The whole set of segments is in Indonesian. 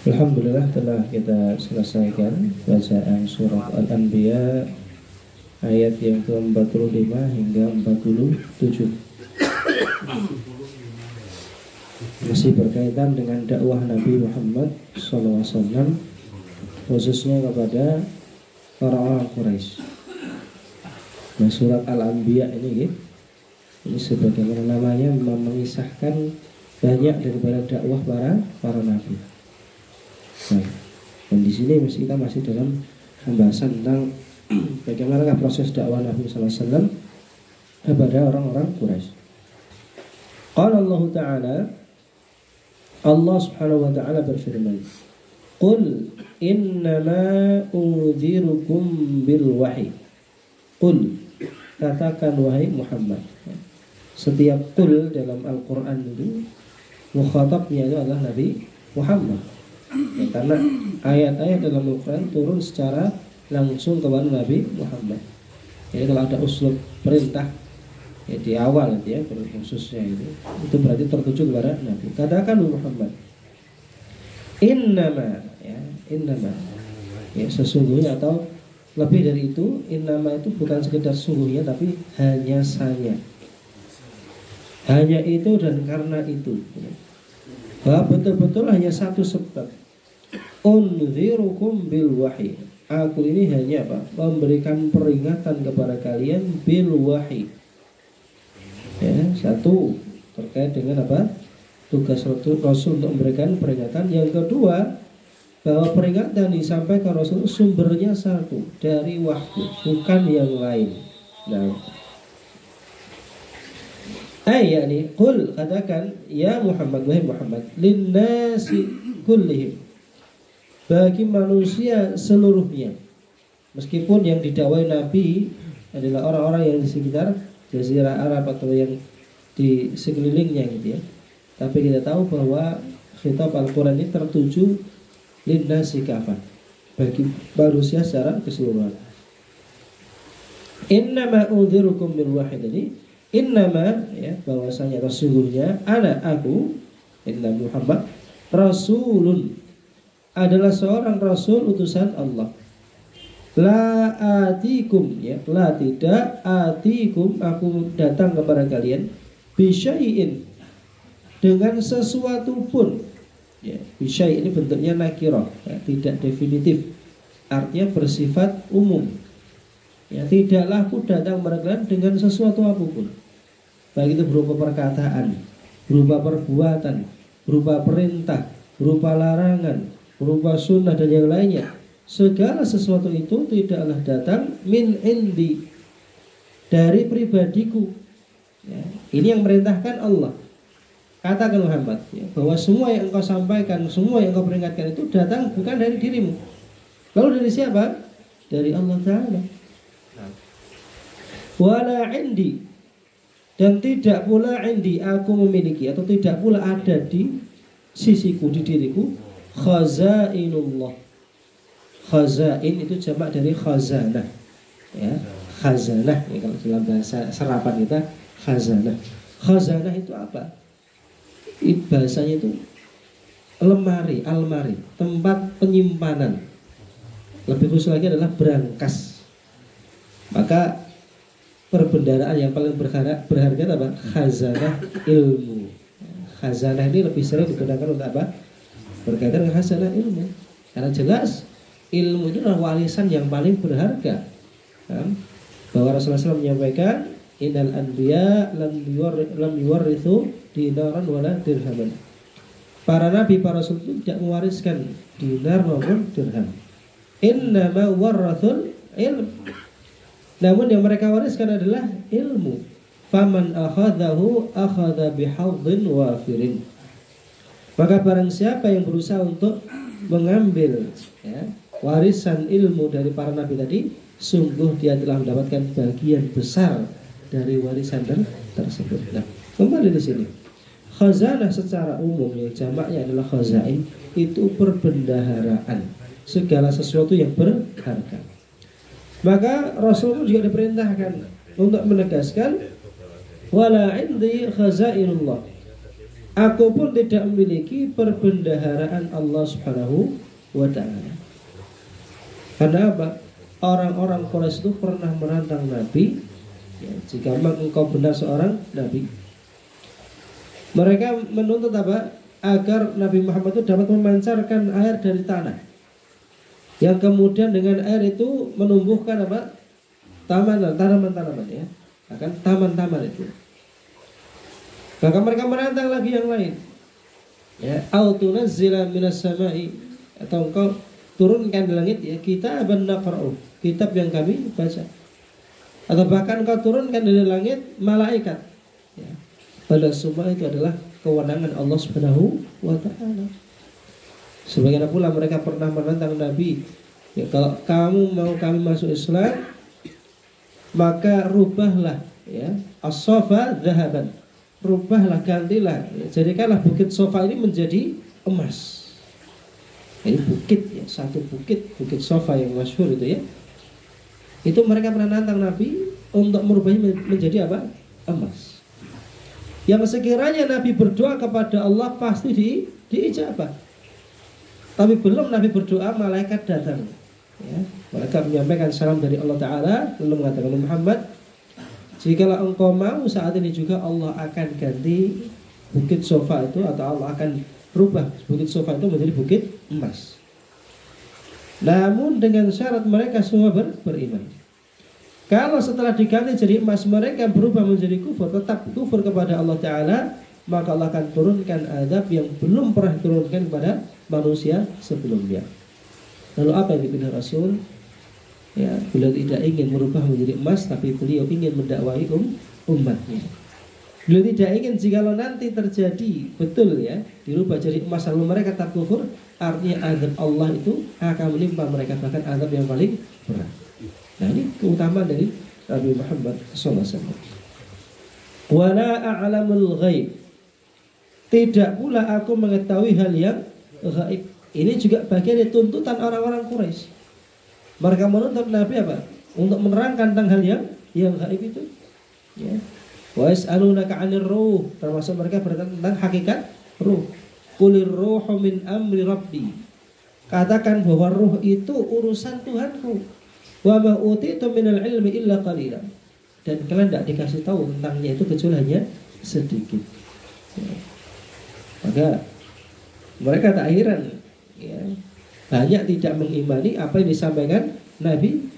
Alhamdulillah telah kita selesaikan bacaan surat Al-Anbiya ayat yang ke-45 hingga 47. Masih berkaitan dengan dakwah Nabi Muhammad SAW, khususnya kepada orang-orang Quraisy. Nah, surat Al-Anbiya ini sebagaimana namanya mengisahkan banyak daripada dakwah para nabi. Nah, dan di sini kita masih dalam pembahasan tentang bagaimana proses dakwah Nabi SAW kepada orang-orang Quraisy. Qala Allah Ta'ala, Allah Subhanahu wa Ta'ala berfirman, Qul innama unzirukum bil wahyi. Qul, katakan wahai Muhammad. Setiap qul dalam Al-Quran itu mukhatabnya itu adalah Nabi Muhammad. Ya, karena ayat-ayat dalam Al-Quran turun secara langsung kepada Nabi Muhammad. Jadi kalau ada uslub perintah ya, di awal ya, khususnya itu berarti tertuju kepada Nabi. Katakan Muhammad, innama ya, sesungguhnya, atau lebih dari itu, innama itu bukan sekedar sungguhnya, tapi hanya saja, hanya itu dan karena itu, bahwa betul-betul hanya satu sebab. Unzirukum bil wahyi, aku ini hanya memberikan peringatan kepada kalian bil wahyi. Ya, satu terkait dengan tugas Rasul untuk memberikan peringatan. Yang kedua, bahwa peringatan disampaikan Rasul sumbernya satu, dari wahyu, bukan yang lain. Nah, yakni qul, katakan ya Muhammad, wahai Muhammad, linnasi kullihim, bagi manusia seluruhnya. Meskipun yang didakwai Nabi adalah orang-orang yang di sekitar Jazirah Arab atau yang di sekelilingnya gitu ya, tapi kita tahu bahwa khitab Al-Quran ini tertuju linnasi kafah, bagi manusia secara keseluruhan. Innama unzirukum bil wahyi, jadi innama ya, bahwasanya sesungguhnya aku inna Muhammad rasulun, adalah seorang rasul utusan Allah. La atikum ya, la tidak, atikum aku datang kepada kalian, bisyai'in, dengan sesuatu pun ya. Bisyai' ini bentuknya nakirah ya, tidak definitif, artinya bersifat umum ya. Tidaklah aku datang kepada kalian dengan sesuatu apapun, baik itu berupa perkataan, berupa perbuatan, berupa perintah, berupa larangan, berupa sunnah dan yang lainnya. Segala sesuatu itu tidaklah datang min indi, dari pribadiku ya. Ini yang merintahkan Allah. Katakan Muhammad ya, bahwa semua yang engkau sampaikan, semua yang engkau peringatkan itu datang bukan dari dirimu. Lalu dari siapa? Dari Allah Ta'ala. Wala indi, dan tidak pula indi, aku memiliki, atau tidak pula ada di sisiku, di diriku, khazainullah. Khazain itu jamak dari khazanah ya. Khazanah ya, kalau dalam bahasa serapan kita khazanah. Khazanah itu apa? Bahasanya itu lemari, almari, tempat penyimpanan. Lebih khusus lagi adalah berangkas. Maka perbendaharaan yang paling berharga apa? Khazanah ilmu. Khazanah ini lebih sering digunakan untuk apa? Berkaitan dengan khazanah ilmu. Karena jelas ilmu itu adalah warisan yang paling berharga. Bahwa Rasulullah SAW menyampaikan, innal anbiya lam yuwarithu dinaran wala dirhaman. Para nabi, para rasul itu tidak mewariskan dinar maupun dirham. Innama warathul ilm. Namun yang mereka wariskan adalah ilmu. Faman akhadahu akhadha bihadhin wafirin. Maka barang siapa yang berusaha untuk mengambil ya, warisan ilmu dari para nabi tadi, sungguh dia telah mendapatkan bagian besar dari warisan tersebut. Nah, kembali di sini, khazanah secara umum yang jamaknya adalah khazain, itu perbendaharaan segala sesuatu yang berharga. Maka Rasulullah juga diperintahkan untuk menegaskan wala indi khazainullah, Aku pun tidak memiliki perbendaharaan Allah Subhanahu wa ta'ala. Karena apa? Orang-orang Quraisy itu pernah menantang Nabi, ya, jika memang engkau benar seorang Nabi. Mereka menuntut apa? Agar Nabi Muhammad itu dapat memancarkan air dari tanah, yang kemudian dengan air itu menumbuhkan apa? Tanaman-tanaman, ya. Akan taman-taman itu. Maka mereka menantang lagi yang lain. Ya, au tunazzila minas sama'i, atau engkau turunkan di langit ya kitaban naqra'u, kitab yang kami baca. Atau bahkan engkau turunkan dari langit malaikat. Ya. Pada semua itu adalah kewenangan Allah Subhanahu wa taala. Sebagaimana pula mereka pernah menantang Nabi, ya, kalau kamu mau kami masuk Islam, maka rubahlah ya as-safa dzahaban. Rubahlah, gantilah, ya, jadikanlah bukit Sofa ini menjadi emas. Ini bukit ya, satu bukit Sofa yang masyhur itu ya. Itu mereka pernah nantang Nabi untuk merubahnya menjadi apa? Emas. Yang sekiranya Nabi berdoa kepada Allah pasti diijabah. Tapi belum Nabi berdoa, malaikat datang. Ya, mereka menyampaikan salam dari Allah Ta'ala, lalu mengatakan, Muhammad, jikalau engkau mau saat ini juga Allah akan ganti bukit Sofa itu, atau Allah akan rubah bukit Sofa itu menjadi bukit emas. Namun dengan syarat mereka semua beriman. Kalau setelah diganti jadi emas mereka berubah menjadi kufur, tetap kufur kepada Allah Ta'ala, maka Allah akan turunkan azab yang belum pernah diturunkan kepada manusia sebelumnya. Lalu apa yang dipilih Rasul? Ya, beliau tidak ingin merubah menjadi emas, tapi beliau ingin mendakwai umatnya. Beliau tidak ingin jikalau nanti terjadi betul ya dirubah jadi emas lalu mereka tak kufur, artinya azab Allah itu akan menimpa mereka, bahkan azab yang paling berat. Nah, ini keutamaan dari Nabi Muhammad SAW. Wala a'lamul ghaib, tidak pula aku mengetahui hal yang gaib. Ini juga bagian dari tuntutan orang-orang Quraisy. Mereka menuntut Nabi apa? Untuk menerangkan tentang hal yang gaib itu. Ya. Wa yas'alunaka 'anir ruh, termasuk mereka bertanya tentang hakikat ruh. Qulir ruhu min amri rabbi. Katakan bahwa ruh itu urusan Tuhanku. Wa ma utitu minal ilmi illa qalilan. Dan kalian tidak dikasih tahu tentangnya itu kecuali hanya sedikit. Ya. Maka mereka tak heran ya, banyak tidak mengimani apa yang disampaikan Nabi,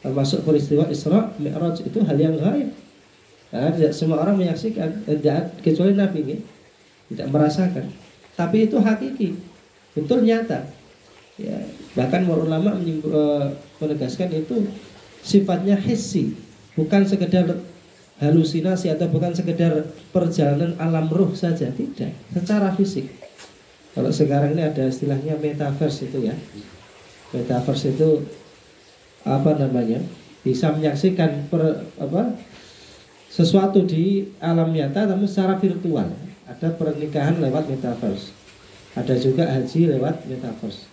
termasuk peristiwa Isra Mi'raj itu hal yang gaib. Karena tidak semua orang menyaksikan, tidak kecuali Nabi ya, tidak merasakan. Tapi itu hakiki, betul nyata. Ya, bahkan ulama menegaskan itu sifatnya hissi, bukan sekedar halusinasi atau bukan sekedar perjalanan alam ruh saja, tidak, secara fisik. Kalau sekarang ini ada istilahnya metaverse itu ya. Metaverse itu apa namanya? Bisa menyaksikan sesuatu di alam nyata namun secara virtual. Ada pernikahan lewat metaverse. Ada juga haji lewat metaverse.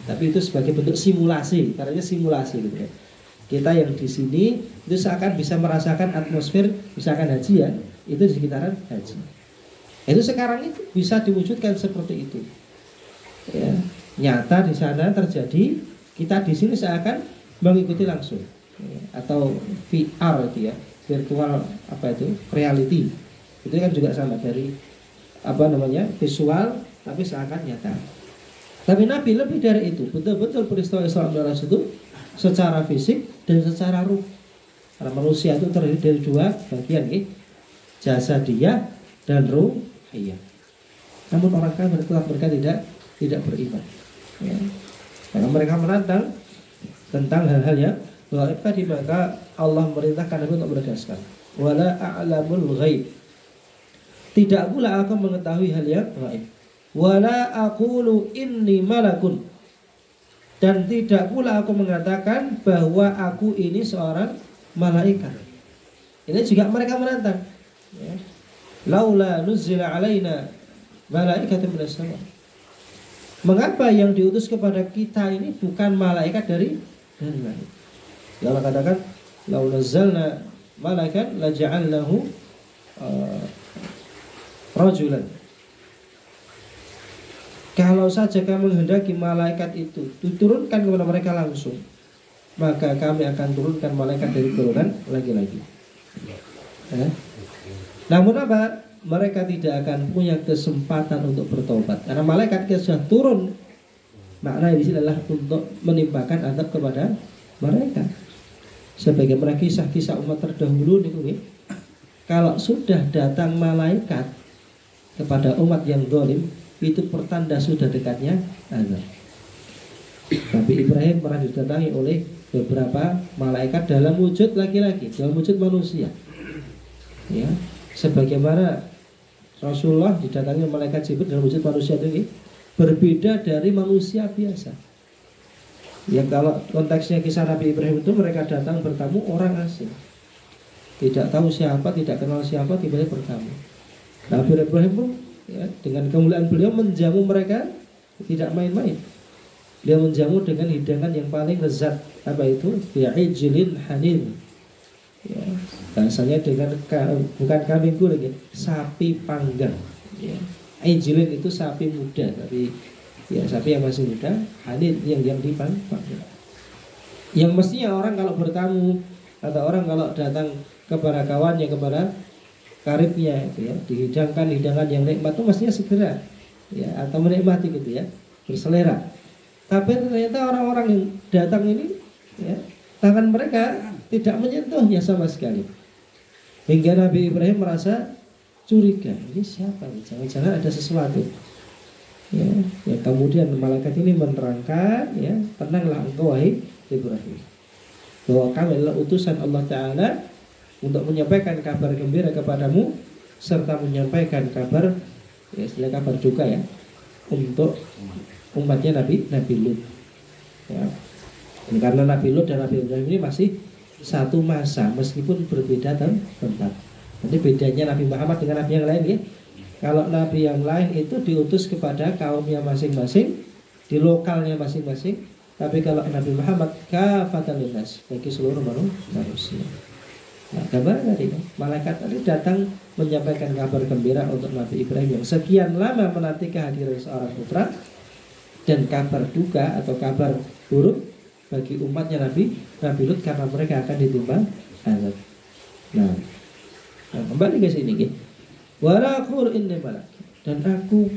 Tapi itu sebagai bentuk simulasi, karena simulasi gitu ya. Kita yang di sini itu seakan bisa merasakan atmosfer misalkan haji ya, itu di sekitaran haji. Itu sekarang itu bisa diwujudkan seperti itu. Ya, nyata di sana terjadi, kita di sini seakan mengikuti langsung. Ya, atau VR itu ya, virtual apa itu? Reality. Itu kan juga sama dari apa namanya? Visual tapi seakan nyata. Tapi Nabi lebih dari itu, betul-betul peristiwa Isra Mi'raj itu secara fisik dan secara ruh. Karena manusia itu terdiri dari dua bagian, jasadiyah dan ruhiyah. Namun orang kafir tetap mereka tidak beriman. Ya. Karena mereka menantang tentang hal-hal yang gaib tadi, maka Allah merintahkan Nabi untuk menegaskan, wala a'lamul ghaib. Tidak pula aku mengetahui hal yang gaib. Wala aqulu inni malakun, dan tidak pula aku mengatakan bahwa aku ini seorang malaikat. Ini juga mereka menantang. Ya. Laula nuzila alaina malaikatun minas sama. Mengapa yang diutus kepada kita ini bukan malaikat dari langit? Allah katakan, laula nazzalna malaikan la ja'alnahu rajulan. Kalau saja kami menghendaki malaikat itu diturunkan kepada mereka langsung, maka kami akan turunkan malaikat dari turunan lagi-lagi. Namun apa? Mereka tidak akan punya kesempatan untuk bertobat karena malaikat sudah turun. Maknanya di sini adalah untuk menimpakan azab kepada mereka. Sebagaimana kisah-kisah umat terdahulu nih, kalau sudah datang malaikat kepada umat yang zalim, itu pertanda sudah dekatnya azab. Tapi Ibrahim pernah didatangi oleh beberapa malaikat dalam wujud laki-laki, dalam wujud manusia. Ya, sebagaimana Rasulullah didatangi malaikat Jibril dalam wujud manusia ini berbeda dari manusia biasa. Ya, kalau konteksnya kisah Nabi Ibrahim itu mereka datang bertamu orang asing, tidak tahu siapa, tidak kenal siapa, tiba-tiba bertamu. Nabi Ibrahim pun ya, dengan kemuliaan beliau menjamu mereka tidak main-main. Dia menjamu dengan hidangan yang paling lezat, apa itu? Bi'ijlin hanin. Ya, bahasanya dengan bukan kambing goreng, sapi panggang. Ya. Ijlin itu sapi muda, tapi ya sapi yang masih muda, hanin yang dipanggang. Yang mestinya orang kalau bertamu atau orang kalau datang kepada kawannya, kepada karibnya itu ya, dihidangkan hidangan yang nikmat itu mestinya segera ya, atau menikmati gitu ya, berselera. Tapi ternyata orang-orang yang datang ini ya, tangan mereka tidak menyentuhnya sama sekali. Hingga Nabi Ibrahim merasa curiga, ini siapa? Jangan-jangan ada sesuatu. Ya, ya, kemudian malaikat ini menerangkan, ya, tenanglah engkau wahai Ibrahim, bahwa kami adalah utusan Allah Ta'ala untuk menyampaikan kabar gembira kepadamu serta menyampaikan kabar, ya, istilah kabar duka ya, untuk umatnya Nabi Lut. Ya. Dan karena Nabi Lut dan Nabi Ibrahim ini masih satu masa meskipun berbeda tempat. Jadi bedanya Nabi Muhammad dengan Nabi yang lain ya. Kalau Nabi yang lain itu diutus kepada kaumnya masing-masing, di lokalnya masing-masing. Tapi kalau Nabi Muhammad kafatan linnas, bagi seluruh manusia. Nah, kabar tadi malaikat tadi datang menyampaikan kabar gembira untuk Nabi Ibrahim yang sekian lama menanti kehadiran seorang putra, dan kabar duka atau kabar buruk bagi umatnya Nabi Lut karena mereka akan ditimpa azab. Nah, kembali ke sini ya. Wala aqul inni malak, dan aku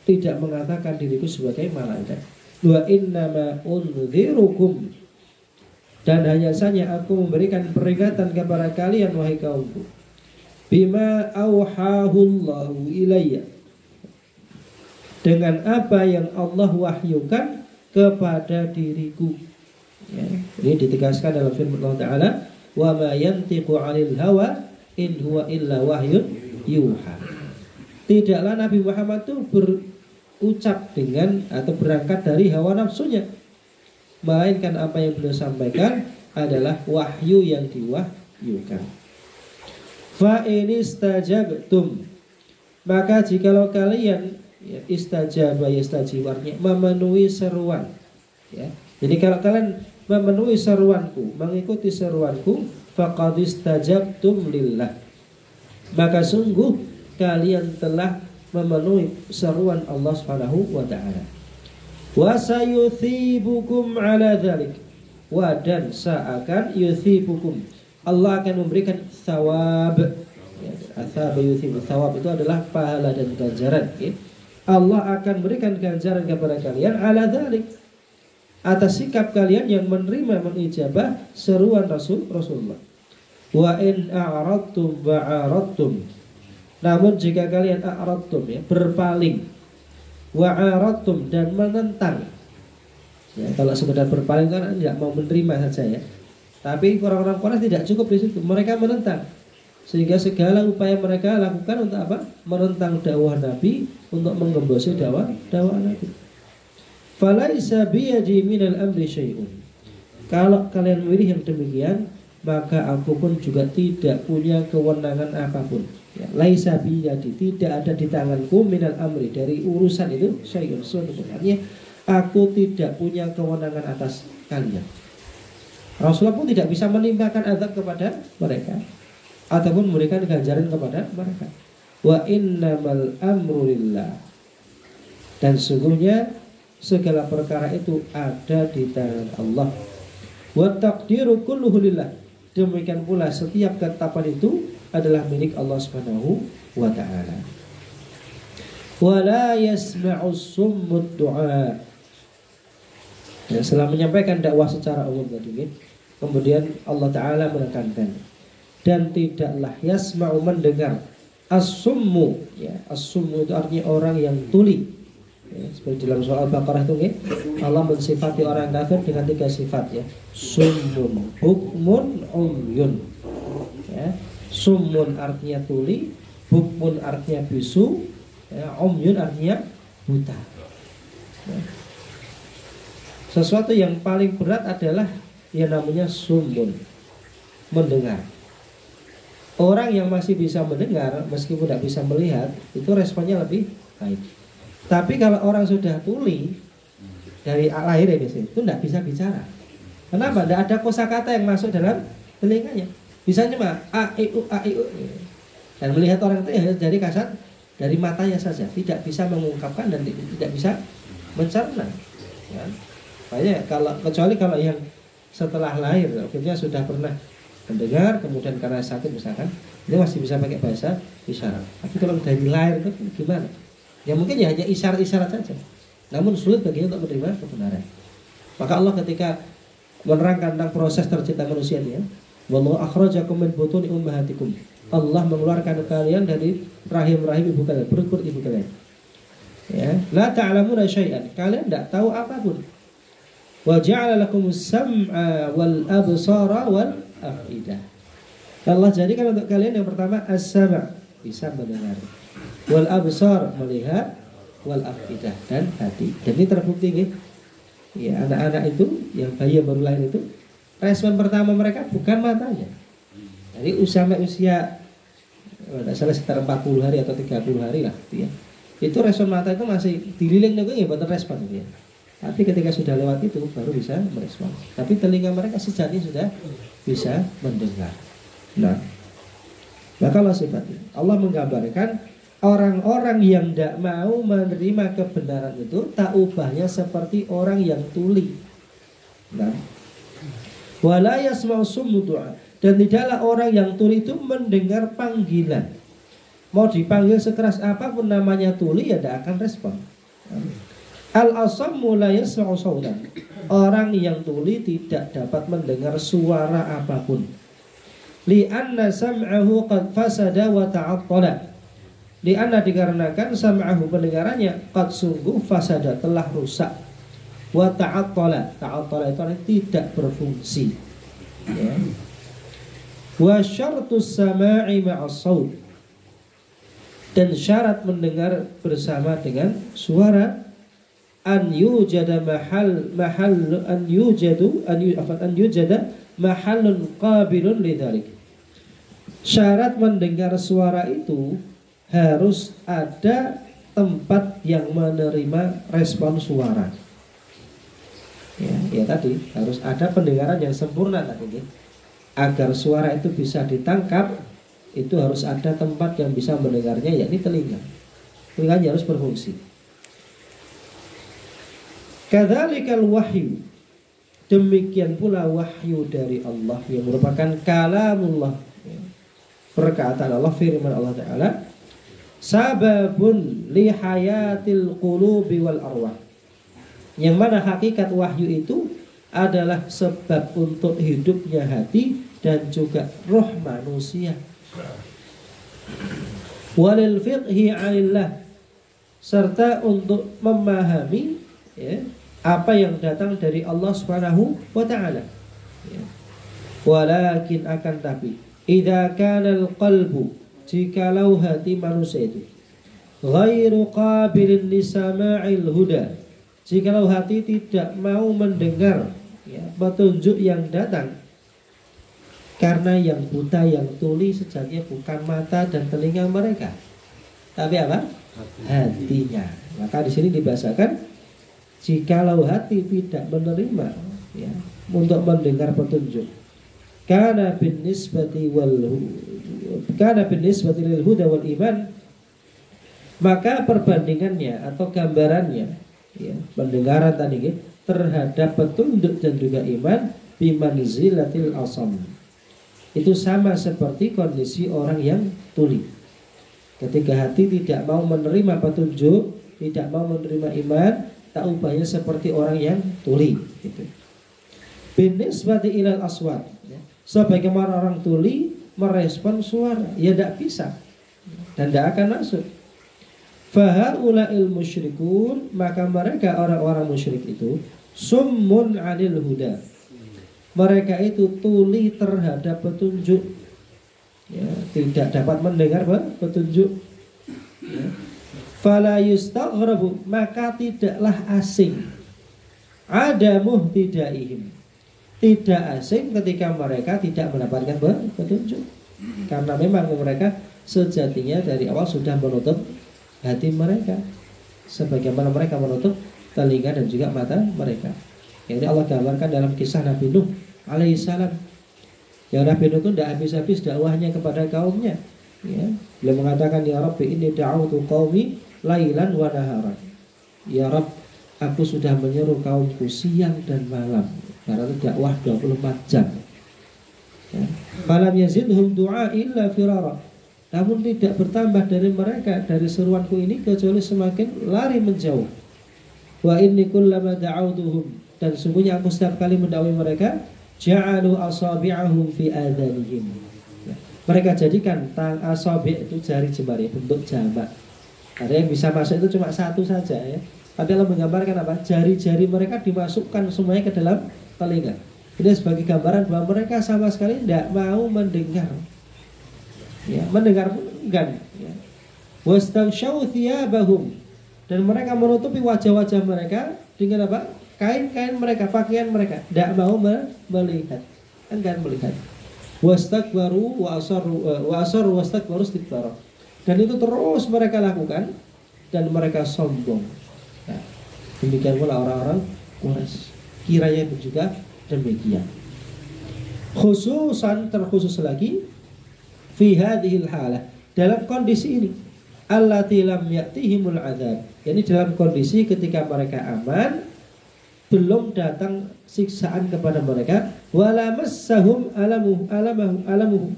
tidak mengatakan diriku sebagai malaikat. Wa innama unzirukum, dan hanya saja aku memberikan peringatan kepada kalian wahai kaumku, bima auhahullahu ilayya, dengan apa yang Allah wahyukan kepada diriku. Ya, ini ditegaskan dalam firman Allah Ta'ala, wa ma yantiqu 'anil hawa in huwa illa wahyun yuha. Tidaklah Nabi Muhammad itu berucap dengan atau berangkat dari hawa nafsunya, melainkan apa yang beliau sampaikan adalah wahyu yang diwahyukan. Fa in istajabtum, maka jikalau kalian ya, istajaba yastajibarnya memenuhi seruan ya. Jadi kalau kalian memenuhi seruanku, mengikuti seruanku, faqad istajabtum lillah, maka sungguh kalian telah memenuhi seruan Allah Subhanahu wa taala. Wa sayuthibukum ala dzalik, wa dan seakan yuthibukum, Allah akan memberikan thawab ya, athab yuthibu, thawab itu adalah pahala dan ganjaran ya. Allah akan berikan ganjaran kepada kalian ala dzalik, atas sikap kalian yang menerima mengijabah seruan Rasulullah. Wa in a'radtum ba'aradtum, namun jika kalian a'radtum ya, berpaling, wa a'radtum dan menentang ya, kalau sekedar berpaling kan tidak mau menerima saja ya, tapi orang-orang Quraisy tidak cukup di situ, mereka menentang, sehingga segala upaya mereka lakukan untuk apa? Menentang dakwah Nabi, untuk menggembosi dakwah Nabi. Falaisa biyadi minal amri syai'un, kalau kalian memilih yang demikian, maka aku pun juga tidak punya kewenangan apapun ya. Laisa biyadi, tidak ada di tanganku, minal amri, dari urusan itu, syai'un, sebenarnya aku tidak punya kewenangan atas kalian. Rasulullah pun tidak bisa menimpakan azab kepada mereka ataupun memberikan ganjaran kepada mereka. Wa innamal amru lillah, Dan sungguhnya segala perkara itu ada di tangan Allah. Wa taqdiru kulluhu lillah. Demikian pula setiap ketetapan itu adalah milik Allah Subhanahu wa taala. Wa la yasma'u summud du'a. Ya, setelah menyampaikan dakwah secara umum tadi, kemudian Allah taala menekankan dan tidaklah yasma'u mendengar as-summu, ya, as-summu itu artinya orang yang tuli. Ya, seperti dalam surah Al-Baqarah itu Allah mensifati orang kafir dengan 3 sifat, ya. Summun, bukmun, umyun. Ya, summun artinya tuli, bukmun artinya bisu, ya, umyun artinya buta. Ya. Sesuatu yang paling berat adalah yang namanya summun, mendengar. Orang yang masih bisa mendengar meskipun tidak bisa melihat, itu responnya lebih baik. Tapi kalau orang sudah tuli dari lahir ya biasanya, itu tidak bisa bicara. Kenapa? Tidak ada kosakata yang masuk dalam telinganya. Bisa cuma a i u a i u. Dan melihat orang itu ya dari kasat, dari matanya saja, tidak bisa mengungkapkan dan tidak bisa mencerna. Ya. Makanya kecuali kalau yang setelah lahir, akhirnya sudah pernah mendengar, kemudian karena sakit misalkan, dia masih bisa pakai bahasa isyarat. Tapi kalau dari lahir itu gimana? Ya mungkin ya hanya isyarat-isyarat saja. Namun sulit baginya untuk menerima kebenaran. Maka Allah ketika menerangkan tentang proses tercipta manusia ini, wallahu akhrajakum min butuni ummahatikum. Allah mengeluarkan kalian dari rahim-rahim ibu kalian, perut ibu kalian. Ya, la ta'lamuna syai'an. Kalian tidak tahu apapun. Wa ja'ala lakumus sam'a wal absara wal afidah. Allah jadikan untuk kalian yang pertama as-sam', bisa mendengar, wal absar, melihat, wal afidah, dan hati. Dan ini terbukti nih. Ya, anak-anak itu yang bayi yang baru lahir itu, respon pertama mereka bukan matanya. Jadi usia tidak salah sekitar 40 hari atau 30 hari lah gitu ya. Itu respon mata itu masih dililing nih, ya bukan respon gitu ya. Tapi ketika sudah lewat itu baru bisa merespon. Tapi telinga mereka sejati sudah bisa mendengar. Nah, maka Allah sifatnya, Allah menggambarkan orang-orang yang tidak mau menerima kebenaran itu tak ubahnya seperti orang yang tuli. Nah, wala yasma'u summu du'a, dan tidaklah orang yang tuli itu mendengar panggilan. Mau dipanggil sekeras apapun namanya tuli ya tidak akan respon. Al-asammu la yasma'u sautan. Orang yang tuli tidak dapat mendengar suara apapun. Li'anna sam'ahu qad fasada wa ta'attala. Li'anna dikarenakan sam'ahu pendengarannya qad sungguh fasada telah rusak. Wa ta'attala. Ta'attala itu artinya tidak berfungsi. Ya. Wa syartus sama'i ma'as saut. Dan syarat mendengar bersama dengan suara an yujada mahallun qabilun lidzalik. Syarat mendengar suara itu harus ada tempat yang menerima respon suara. Ya tadi harus ada pendengaran yang sempurna tadi. Agar suara itu bisa ditangkap, itu harus ada tempat yang bisa mendengarnya, yakni telinga. Telinganya harus berfungsi. Kadzalikal wahyu, demikian pula wahyu dari Allah yang merupakan kalamullah, perkataan Allah, firman Allah Ta'ala, sababun li hayatil qulubi wal arwah, yang mana hakikat wahyu itu adalah sebab untuk hidupnya hati dan juga roh manusia. Walil fiqhi 'anillah, serta untuk memahami, ya, apa yang datang dari Allah Subhanahu wa ta'ala. Ya. Walakin akan tapi idza kana al-qalbu, jikalau hati manusia itu ghairu qabilin li sama'il huda, jikalau hati tidak mau mendengar, ya, petunjuk yang datang, karena yang buta, yang tuli sejatinya bukan mata dan telinga mereka, tapi apa? Hatinya. Maka di sini dibahasakan jikalau hati tidak menerima, ya, untuk mendengar petunjuk, kana bin nisbati lil huda wal iman, Maka perbandingannya atau gambarannya, ya, pendengaran tadi terhadap petunjuk dan juga iman bimanzilatil asam. Itu sama seperti kondisi orang yang tuli. Ketika hati tidak mau menerima petunjuk, tidak mau menerima iman, tak ubahnya seperti orang yang tuli. Gitu. Binisbati ilal aswat, ya. Sebagaimana orang tuli merespon suara, ya tidak bisa dan tidak akan masuk. Fahaula'il musyrikun, maka mereka orang-orang musyrik itu summun 'anil huda. Mereka itu tuli terhadap petunjuk, ya, tidak dapat mendengar petunjuk. Ya. Fala yustaghrabu, maka tidaklah asing. Ada muhtidaihim, tidak asing ketika mereka tidak mendapatkan petunjuk, karena memang mereka sejatinya dari awal sudah menutup hati mereka, sebagaimana mereka menutup telinga dan juga mata mereka. Yang ini Allah gambarkan dalam kisah Nabi Nuh alaihissalam. Yang Nabi Nuh itu tidak habis-habis dakwahnya kepada kaumnya. Ya, beliau mengatakan, ya Rabbi inni da'autu qaumi lailan wa naharan. Ya Rabb, aku sudah menyeru kaumku siang dan malam. Karena itu dakwah 24 jam. Ya. Falam yazidhum du'a illa firara. Namun tidak bertambah dari mereka, dari seruanku ini, kecuali semakin lari menjauh. Wa inni kullama da'autuhum, dan sungguhnya aku setiap kali mendakwai mereka, ja'alu asabi'ahum fi adhanihim. Ya. Mereka jadikan asabi' itu jari jemari, bentuk jamak. Ada yang bisa masuk itu cuma satu saja, ya. Tapi Allah menggambarkan apa? Jari-jari mereka dimasukkan semuanya ke dalam telinga. Ini sebagai gambaran bahwa mereka sama sekali tidak mau mendengar. Ya, mendengar pun enggan. Ya. Wastaghshaw thiyabahum, dan mereka menutupi wajah-wajah mereka dengan apa? Kain-kain mereka, pakaian mereka. Tidak mau melihat, enggan melihat. Wastakbaru wa asarru wastakbaru istikbara. Dan itu terus mereka lakukan dan mereka sombong. Nah, demikian pula orang-orang Quraisy. Kiranya itu juga demikian. Khususan, terkhusus lagi fi hadhil halah, dalam kondisi ini, allati lam ya'tihimul adzab, yakni dalam kondisi ketika mereka aman, belum datang siksaan kepada mereka, wala massahum alamuhu,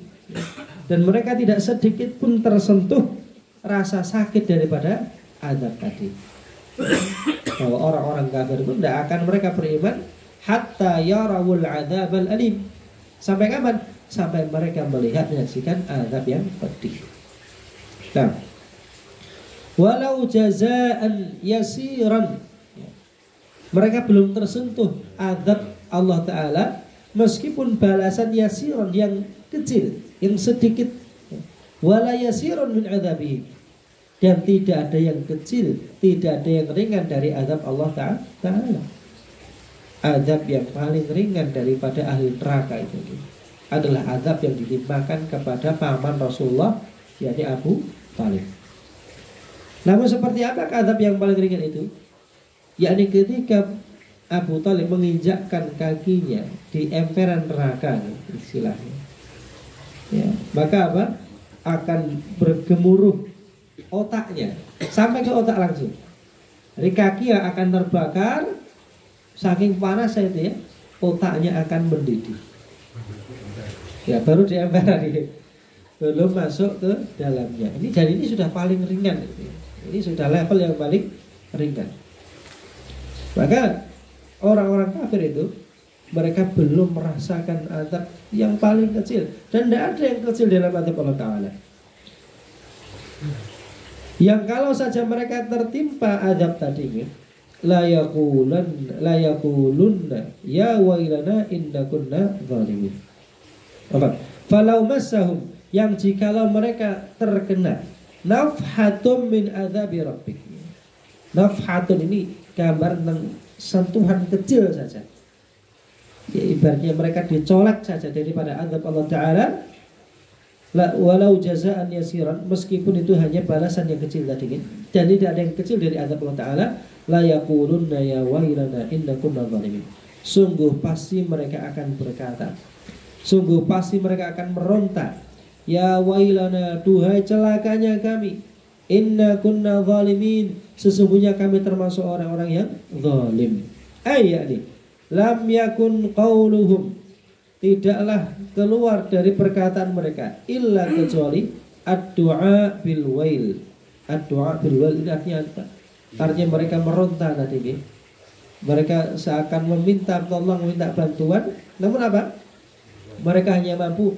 dan mereka tidak sedikit pun tersentuh rasa sakit daripada azab tadi. Bahwa orang-orang kafir itu tidak akan mereka beriman hatta yarawul adzabal alim. Sampai kapan? Sampai mereka melihat, menyaksikan azab yang pedih. Nah, walau jazaan yasiran, mereka belum tersentuh azab Allah Ta'ala, meskipun balasan yasiran yang kecil, yang sedikit. Wala yasiran min azabihi, dan tidak ada yang kecil, tidak ada yang ringan dari azab Allah Ta'ala. Azab yang paling ringan daripada ahli neraka itu adalah azab yang ditimpakan kepada paman Rasulullah, yakni Abu Thalib. Namun seperti apa azab yang paling ringan itu? Yakni ketika Abu Thalib menginjakkan kakinya di emperan neraka, istilahnya. Ya, maka apa? Akan bergemuruh otaknya sampai ke otak langsung. Jadi kaki yang akan terbakar, saking panasnya itu ya, otaknya akan mendidih. Ya, baru di emperan ini, belum masuk ke dalamnya. Ini sudah paling ringan. Ini sudah level yang paling ringan. Maka orang-orang kafir itu, mereka belum merasakan azab yang paling kecil, dan tidak ada yang kecil dalam azab Allah Ta'ala. Yang kalau saja mereka tertimpa azab tadi, la yaqulunna ya wailana inna kunna zalimin. Falau massahum, yang jikalau mereka terkena nafhatun min azabi rabbik. Nafhatun ini gambar tentang sentuhan kecil saja. Ya, ibaratnya mereka dicolek saja daripada azab Allah Ta'ala. Walau jazaan yasiran, meskipun itu hanya balasan yang kecil tadi, dan tidak ada yang kecil dari azab Allah Ta'ala. La yaqulunna ya wailana inna kunna zalimin. Sungguh pasti mereka akan berkata, sungguh pasti mereka akan meronta, ya wailana, duhai celakanya kami, Inna kunna zalimin, sesungguhnya kami termasuk orang-orang yang zalim. Ayat ini, lam yakun qauluhum, tidaklah keluar dari perkataan mereka illa kecuali ad-du'a bil wail. Ad-du'a bil wail ini artinya apa? Artinya mereka meronta tadi ini. Mereka seakan meminta tolong, meminta bantuan, namun apa? Mereka hanya mampu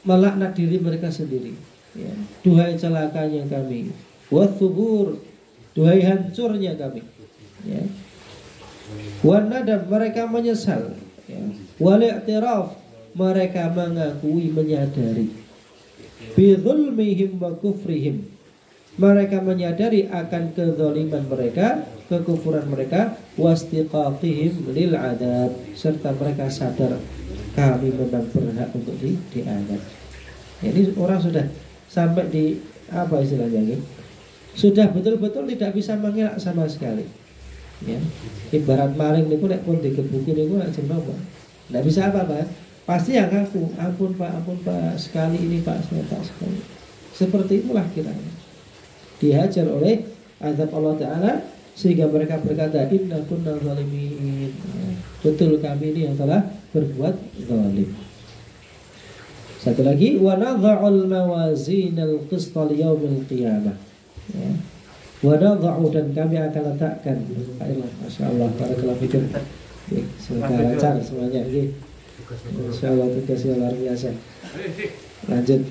melaknat diri mereka sendiri. Ya. Duhai celakanya kami, wathubur, duhai hancurnya kami. Ya. Wanadab, mereka menyesal. Ya. Wal-i'tiraf, mereka mengakui, menyadari. Bidzulmihim wa kufrihim, mereka menyadari akan kezaliman mereka, kekufuran mereka, wastiqaqihim lil adab, serta mereka sadar kami memang berhak untuk diadab. Jadi orang sudah sampai di apa istilahnya ini, sudah betul-betul tidak bisa mengelak sama sekali. Ya. Ibarat maling niku nek pun digebuki niku nek jenenge tidak bisa apa-apa. Pasti yang ngaku, ampun Pak, sekali ini Pak, saya tak sekali. Seperti itulah kiranya. Dihajar oleh azab Allah Ta'ala sehingga mereka berkata inna kunna zalimin. Betul kami ini yang telah berbuat zalim. Satu lagi, wa nadha'ul mawazinal qista liyaumil qiyamah. Ya. Wa nadha'u, dan kami akan letakkan. Masyaallah, barakallahu fikum. Semoga lancar semuanya. Insyaallah tugasnya luar biasa. Lanjut.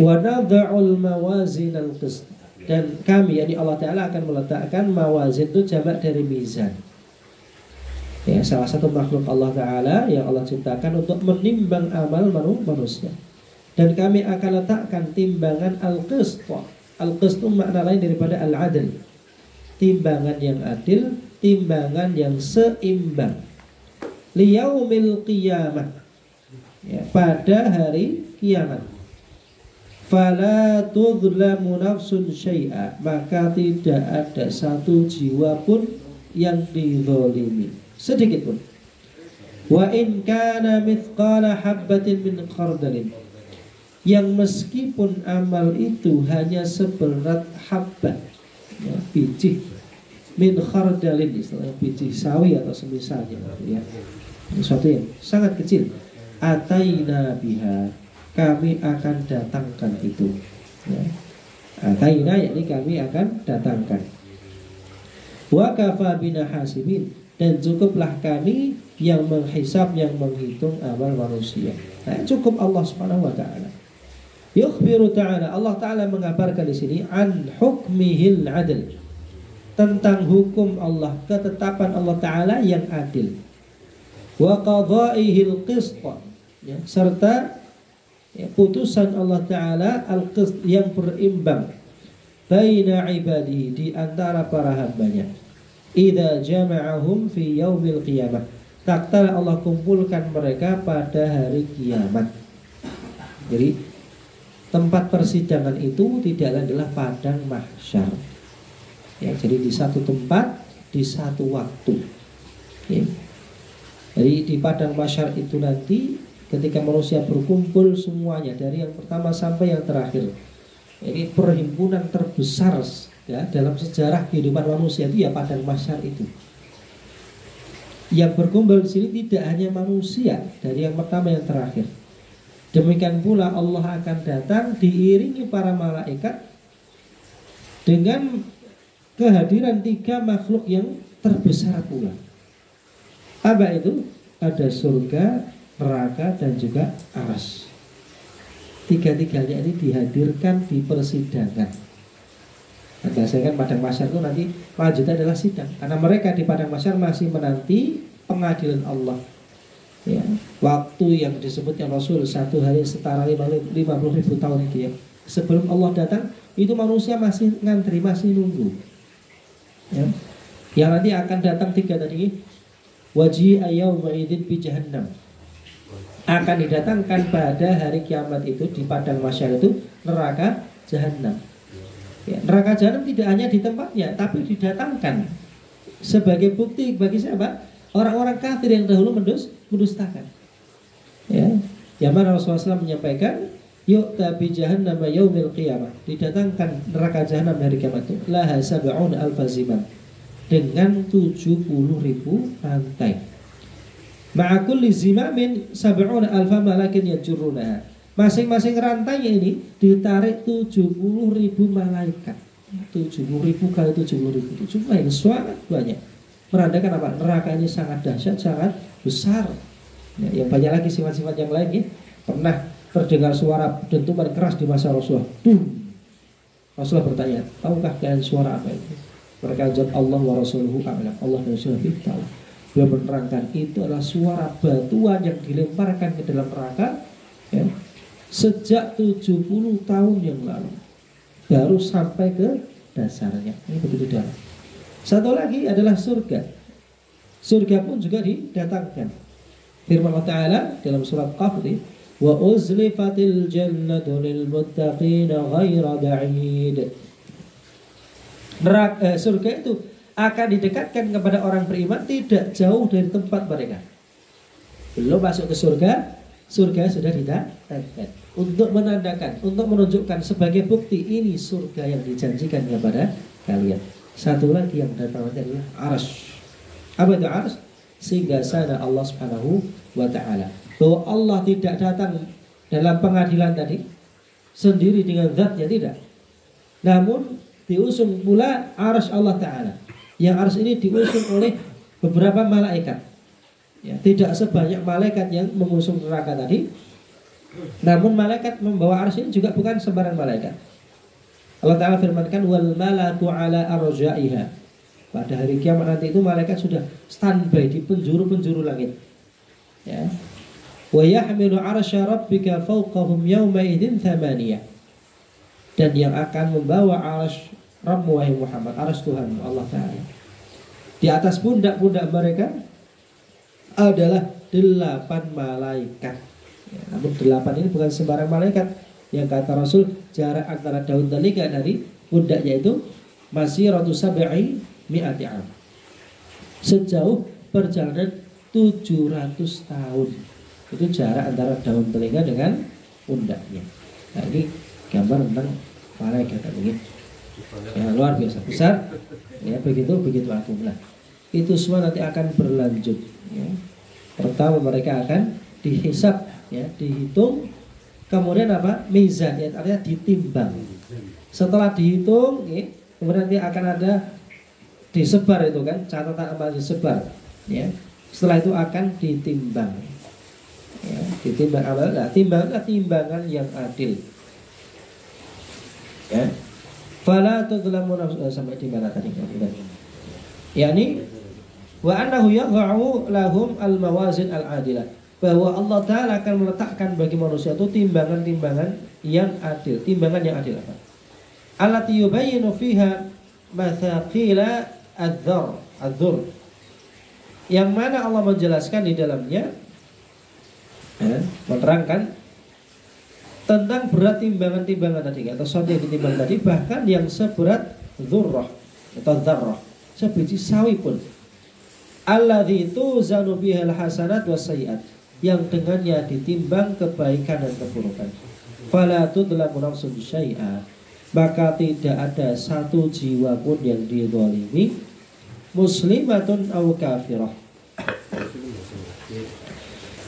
Wa nadha'ul mawazinal qist, dan kami, yakni Allah Ta'ala akan meletakkan mawazin, itu jamak dari mizan. Ya, salah satu makhluk Allah Ta'ala yang Allah ciptakan untuk menimbang amal manusia. Dan kami akan letakkan timbangan al-qist. Al-qist itu makna lain daripada al-adl. Timbangan yang adil, timbangan yang seimbang. Liyaumil qiyamah, ya, pada hari kiamat. Fala tudlamu nafsun syai'a, maka tidak ada satu jiwa pun yang dizalimi sedikit pun. Wa in kana mithqala habbatin min khardalin, yang meskipun amal itu hanya seberat habbah, ya, biji min khardalin, istilahnya biji sawi atau semisalnya, ya, sesuatu yang sangat kecil. Ataina biha, kami akan datangkan itu, ya. Ataina, yakni kami akan datangkan. Wa kafa bina hasibin, dan cukuplah kami yang menghisab, yang menghitung amal manusia. Nah, cukup Allah Subhanahu wa taala. Yukhbiru ta'ala, Allah Ta'ala mengabarkan di sini an hukmihil adl, tentang hukum Allah, ketetapan Allah Ta'ala yang adil. Wa qadha'ihil qist, ya, serta, ya, putusan Allah Ta'ala al-qist, yang berimbang, baina ibadihi, di antara para hambanya. Idza jama'ahum fi yaumil qiyamah, tatkala Allah kumpulkan mereka pada hari kiamat. Jadi tempat persidangan itu tidak adalah padang mahsyar, ya, jadi di satu tempat, di satu waktu, ya. Jadi di padang mahsyar itu nanti ketika manusia berkumpul semuanya dari yang pertama sampai yang terakhir, ini perhimpunan terbesar, ya, dalam sejarah kehidupan manusia itu, ya, padang mahsyar itu. Yang berkumpul di sini tidak hanya manusia dari yang pertama yang terakhir. Demikian pula Allah akan datang diiringi para malaikat dengan kehadiran 3 makhluk yang terbesar pula. Apa itu? Ada surga, neraka, dan juga arsy. Tiga-tiganya ini dihadirkan di persidangan. Biasanya kan padang mahsyar itu nanti lanjutnya adalah sidang, karena mereka di padang mahsyar masih menanti pengadilan Allah, ya. Waktu yang disebutnya Rasul, 1 hari setara 50.000 tahun itu, ya. Sebelum Allah datang itu manusia masih ngantri, masih nunggu, ya. Yang nanti akan datang 3 tadi, waji'a yawma idzin bi jahannam, akan didatangkan pada hari kiamat itu di padang mahsyar itu neraka jahanam. Ya, neraka jahanam tidak hanya di tempatnya, tapi didatangkan sebagai bukti bagi siapa? Orang-orang kafir yang dahulu mendustakan. Ya, yang mana Rasulullah SAW menyampaikan yu'ta bi jahannam yaumil qiyamah, didatangkan neraka jahanam hari kiamat itu laha sab'una alfa ziman, dengan 70.000 rantai. Ma'a kulli zimamin sab'una alfa malakin yajurrunaha. Masing-masing rantainya ini ditarik 70.000 malaikat. 70.000 kali 70.000 itu jumlah yang sangat banyak. Menandakan apa? Neraka ini sangat dahsyat, sangat besar. Ya, yang banyak lagi sifat-sifat yang lain ya. Pernah terdengar suara dentuman keras di masa Rasulullah. Rasulullah bertanya, tahukah kalian suara apa itu? Mereka jawab, Allah wa rasuluhu a'lam. Allah dan Rasulullah tahu. Beliau menerangkan itu adalah suara batuan yang dilemparkan ke dalam neraka ya, sejak 70 tahun yang lalu, baru sampai ke dasarnya. Ini begitu dalam. Satu lagi adalah surga. Surga pun juga didatangkan. Firman Allah Ta'ala dalam surat Qaf, wa uzlifatil jannatu lil muttaqina ghaira ba'id. Surga itu akan didekatkan kepada orang beriman tidak jauh dari tempat mereka. Belum masuk ke surga, surga sudah didatangkan untuk menandakan, untuk menunjukkan sebagai bukti ini surga yang dijanjikan kepada kalian. Satu lagi yang datang adalah arsy. Apa itu arsy? Sehingga sana Allah Subhanahu wa Ta'ala. Bahwa Allah tidak datang dalam pengadilan tadi sendiri dengan zatnya, tidak. Namun diusung pula arsy Allah Ta'ala. Yang arsy ini diusung oleh beberapa malaikat. Ya, tidak sebanyak malaikat yang mengusung neraka tadi. Namun malaikat membawa arsy ini juga bukan sembarang malaikat. Allah Ta'ala firmankan wal malaku ala arja'iha. Pada hari kiamat nanti itu malaikat sudah standby di penjuru-penjuru langit. Ya. Wa yahmilu arsya rabbika fawqahum yawma idzin thamaniyah. Dan yang akan membawa arsy Rabb wahai Muhammad, arsy Tuhan Allah Ta'ala, di atas pundak-pundak mereka adalah 8 malaikat. Ya, namun 8 ini bukan sembarang malaikat. Yang kata Rasul, jarak antara daun telinga dari pundaknya itu masih ratus sab'i mi'ati am, sejauh perjalanan 700 tahun. Itu jarak antara daun telinga dengan pundaknya. Nah, ini gambar tentang malaikat ini. Ya, luar biasa besar. Ya, begitu akumlah. Itu semua nanti akan berlanjut. Ya. Pertama mereka akan dihisab, ya, dihitung. Kemudian apa? Mizan, ya, artinya ditimbang. Setelah dihitung, ya, kemudian nanti akan ada disebar itu kan, catatan amal disebar. Ya. Setelah itu akan ditimbang. Ya, ditimbang amal. Nah, timbangan yang adil. Ya. Fala tudlamu sampai di mana tadi? Yani wa annahu yadh'u lahum al-mawazin al-adilah. Bahwa Allah Ta'ala akan meletakkan bagi manusia itu timbangan-timbangan yang adil. Timbangan yang adil apa? Allati yubayyinu fiha mathaqila adzur. Yang mana Allah menjelaskan di dalamnya, menerangkan tentang berat timbangan-timbangan tadi, atau sesuatu yang ditimbang tadi, bahkan yang seberat dzurrah atau dzarrah, sebiji sawi pun. Alladzi tuzanu bihal hasanat was sayyi'at, yang dengannya ditimbang kebaikan dan keburukan. Fala tudlamu nafsun syai'a, maka tidak ada satu jiwa pun yang dizalimi, muslimatun aw kafirah,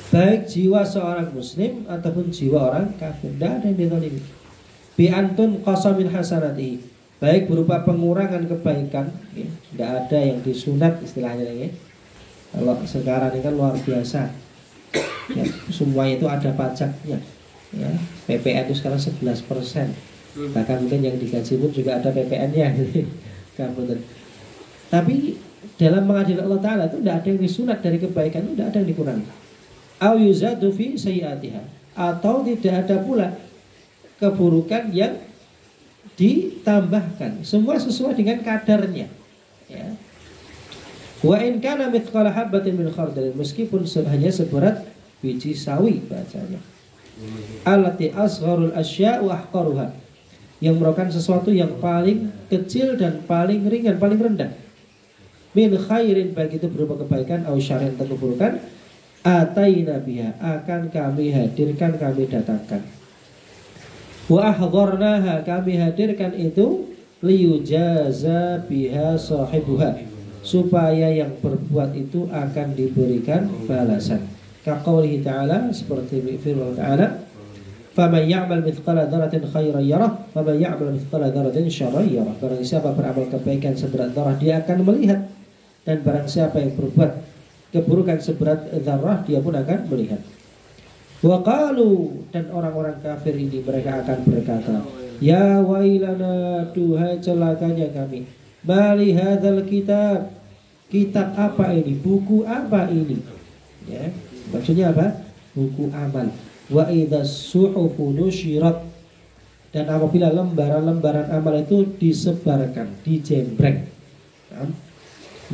baik jiwa seorang muslim ataupun jiwa orang kafir, tidak ada yang dizalimi. Bi antun qasamin hasanati, baik berupa pengurangan kebaikan, ya, tidak ada yang disunat istilahnya ya. Kalau sekarang ini kan luar biasa. Ya, semua itu ada pajaknya. Ya, PPN itu sekarang 11%. Bahkan mungkin yang digaji pun juga ada PPN-nya. Tapi dalam mengadili Allah Ta'ala itu tidak ada yang disunat dari kebaikan, itu tidak ada yang dikurangi. Au yuzadu fi sayyi'atiha, atau tidak ada pula keburukan yang ditambahkan. Semua sesuai dengan kadarnya. Ya. Wa in kana mithqala habatin min khardal, meskipun hanya seberat biji sawi bacanya. Allati asgharul asya' wa ahqaruha, yang merupakan sesuatu yang paling kecil dan paling ringan, paling rendah. Min khairin, baik itu berupa kebaikan, au syarrin atau keburukan, ataina biha, akan kami hadirkan, kami datangkan. Wa ahdharnaha, kami hadirkan itu liyujaza biha sahibuha, supaya yang berbuat itu akan diberikan balasan. Kaqaulihi ta'ala, seperti firman ta'ala, faman ya'mal mithqala dzarratin khairan yarah, faman ya'mal mithqala dzarratin syarran yarah. Barang siapa beramal kebaikan seberat zarah, dia akan melihat, dan barang siapa yang berbuat keburukan seberat zarah, dia pun akan melihat. Wa qalu, dan orang-orang kafir ini mereka akan berkata, ya wailana, duhai celakanya kami, bali hadzal kitab, kitab apa ini, buku apa ini, ya, maksudnya apa? Buku amal. Wa idzas suhufu nusyirat, dan apabila lembaran-lembaran amal itu disebarkan, dijembreng,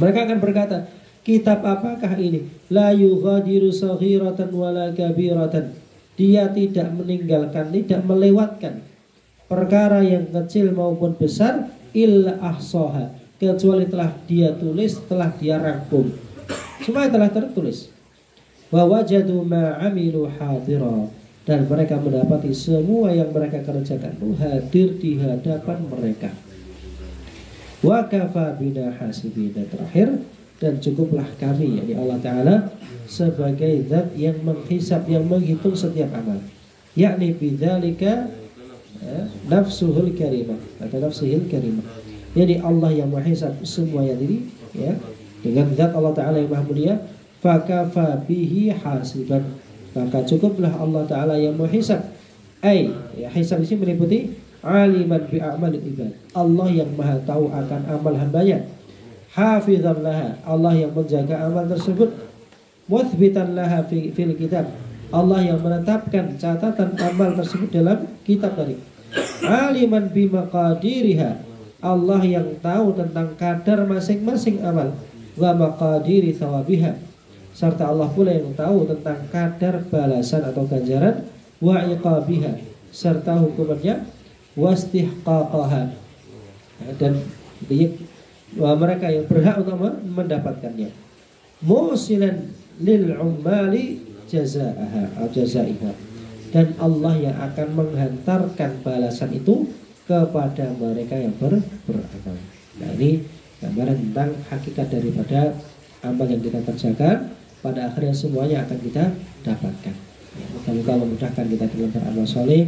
mereka akan berkata, kitab apakah ini? La yughadiru saghiratan wala kabiratan, dia tidak meninggalkan, tidak melewatkan perkara yang kecil maupun besar, illa ahsaha, kecuali telah dia tulis, telah dia rangkum, semua telah tertulis. Wa wajadu ma amilu hadira, dan mereka mendapati semua yang mereka kerjakan itu hadir di hadapan mereka. Wa kafa bina hasibina, terakhir, dan cukuplah kami, yakni Allah Ta'ala, sebagai zat yang menghisab, yang menghitung setiap amal, yakni bidzalika nafsuhul karimah atau nafsuhul karimah, jadi Allah yang menghisab semua yang ini, ya, dengan zat Allah Ta'ala yang maha mulia. Fakafa bihi hasiban, maka cukuplah Allah Ta'ala yang menghisab. Ya, hisab ini meliputi aliman bi a'malil ibad, Allah yang maha tahu akan amal hambanya. Hafizan laha, Allah yang menjaga amal tersebut. Muthbitan laha fil kitab, Allah yang menetapkan catatan amal tersebut dalam kitab tadi. Aliman bi maqadiriha, Allah yang tahu tentang kadar masing-masing amal. Wa maqadiri thawabiha, serta Allah pula yang tahu tentang kadar balasan atau ganjaran. Wa iqabiha, serta hukumannya. Wastihqaqaha, dan mereka yang berhak untuk mendapatkannya. Musilan lil ummali jazaaha atau jazaiha, dan Allah yang akan menghantarkan balasan itu kepada mereka yang beramal. Nah, ini gambaran tentang hakikat daripada amal yang kita kerjakan, pada akhirnya semuanya akan kita dapatkan. Moga-moga memudahkan kita dalam beramal soleh.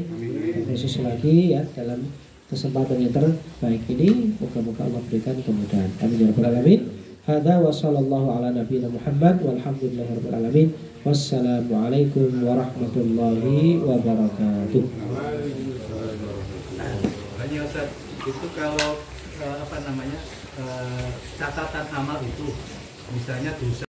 Khusus lagi ya dalam kesempatan yang terbaik ini, moga-moga Allah berikan kemudahan. Amin ya rabbal alamin. Hadza wa sallallahu ala nabiyina Muhammad walhamdulillahi rabbil alamin. Wassalamualaikum warahmatullahi wabarakatuh. Hanya Ustaz, itu kalau catatan amal itu misalnya dosa